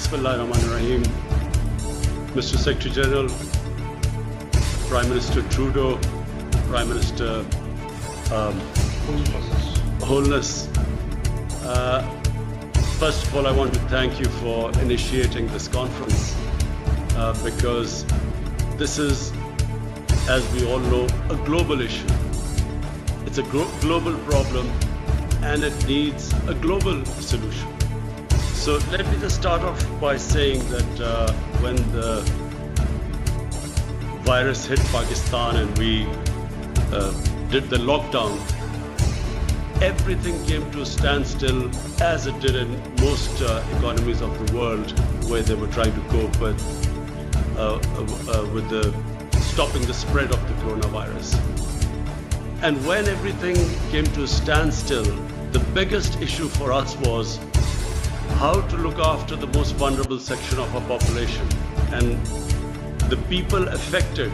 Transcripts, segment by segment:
Bismillahirrahmanirrahim. Mr. Secretary General, Prime Minister Trudeau, Prime Minister Holness. First of all, I want to thank you for initiating this conference because this is, as we all know, a global issue. It's a global problem and it needs a global solution. So let me just start off by saying that when the virus hit Pakistan and we did the lockdown, everything came to a standstill, as it did in most economies of the world where they were trying to cope with stopping the spread of the coronavirus. And when everything came to a standstill, the biggest issue for us was how to look after the most vulnerable section of our population and the people affected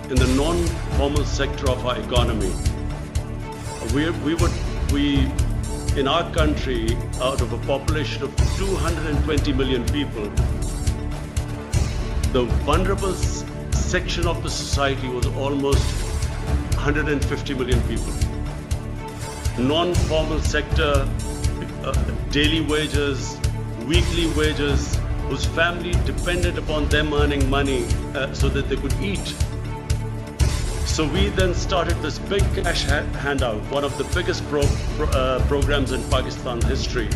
in the non-formal sector of our economy. We in our country, out of a population of 220 million people, the vulnerable section of the society was almost 150 million people. Non-formal sector, daily wages, weekly wages, whose family depended upon them earning money so that they could eat. So we then started this big cash handout, one of the biggest programs in Pakistan history.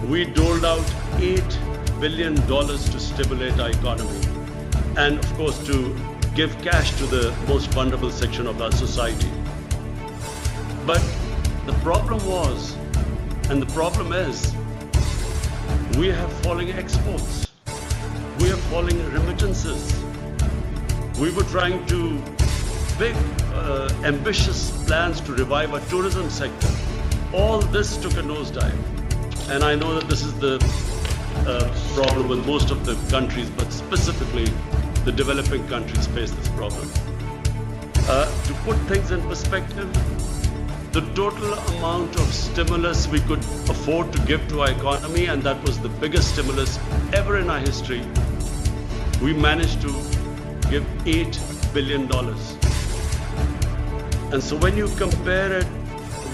We doled out $8 billion to stimulate our economy and, of course, to give cash to the most vulnerable section of our society. But the problem was, and the problem is, we have falling exports. We have falling remittances. We were trying to big, ambitious plans to revive our tourism sector. All this took a nosedive. And I know that this is the problem with most of the countries, but specifically the developing countries face this problem. To put things in perspective, the total amount of stimulus we could afford to give to our economy, and that was the biggest stimulus ever in our history, we managed to give $8 billion. And so when you compare it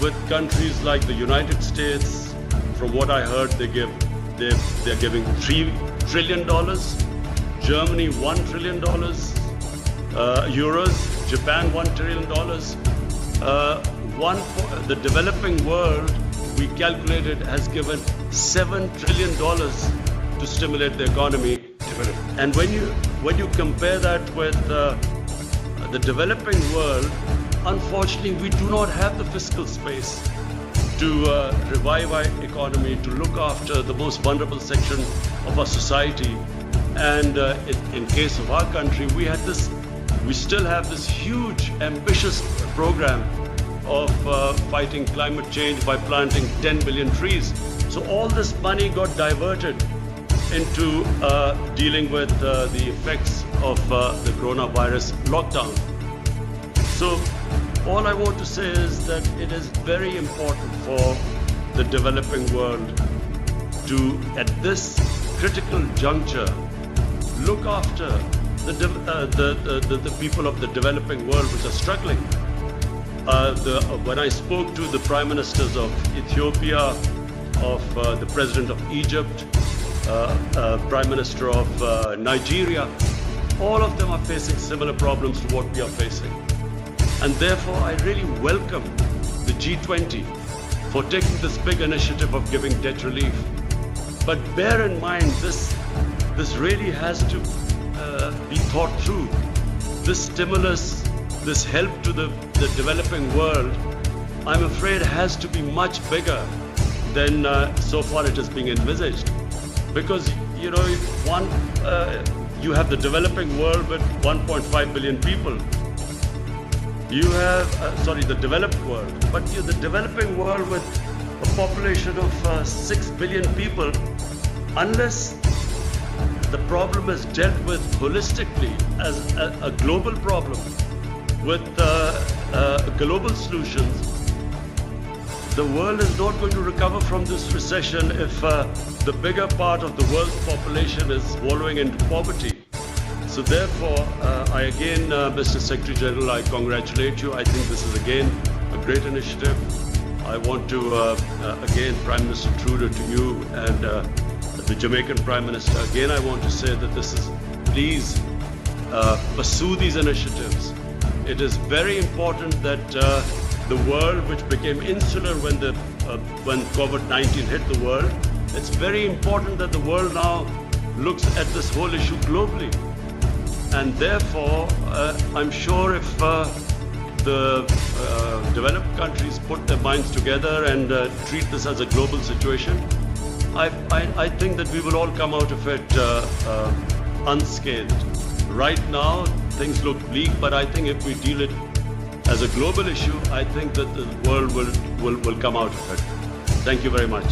with countries like the United States, from what I heard, they're giving $3 trillion, Germany $1 trillion, euros, Japan $1 trillion. The developing world, we calculated, has given $7 trillion to stimulate the economy. And when you compare that with the developing world, unfortunately, we do not have the fiscal space to revive our economy, to look after the most vulnerable section of our society. And in case of our country, we still have this huge, ambitious program of fighting climate change by planting 10 billion trees. So all this money got diverted into dealing with the effects of the coronavirus lockdown. So all I want to say is that it is very important for the developing world to, at this critical juncture, look after the people of the developing world which are struggling. When I spoke to the prime ministers of Ethiopia, of the president of Egypt, prime minister of Nigeria, all of them are facing similar problems to what we are facing. And therefore, I really welcome the G20 for taking this big initiative of giving debt relief. But bear in mind, this really has to be thought through. This stimulus, this help to the developing world, I'm afraid has to be much bigger than so far it is being envisaged. Because, you know, you have the developing world with 1.5 billion people. You have, the developed world, but the developing world with a population of 6 billion people, unless the problem is dealt with holistically as a global problem with global solutions, the world is not going to recover from this recession if the bigger part of the world's population is wallowing into poverty. So therefore, I again, Mr. Secretary General, I congratulate you. I think this is again a great initiative. I want to, again, Prime Minister Trudeau, to you and the Jamaican Prime Minister, again, I want to say that this is, please pursue these initiatives. It is very important that the world, which became insular when COVID-19 hit the world, it's very important that the world now looks at this whole issue globally. And therefore, I'm sure if the developed countries put their minds together and treat this as a global situation, I think that we will all come out of it unscathed. Right now, things look bleak, but I think if we deal it as a global issue, I think that the world will come out of it. Thank you very much.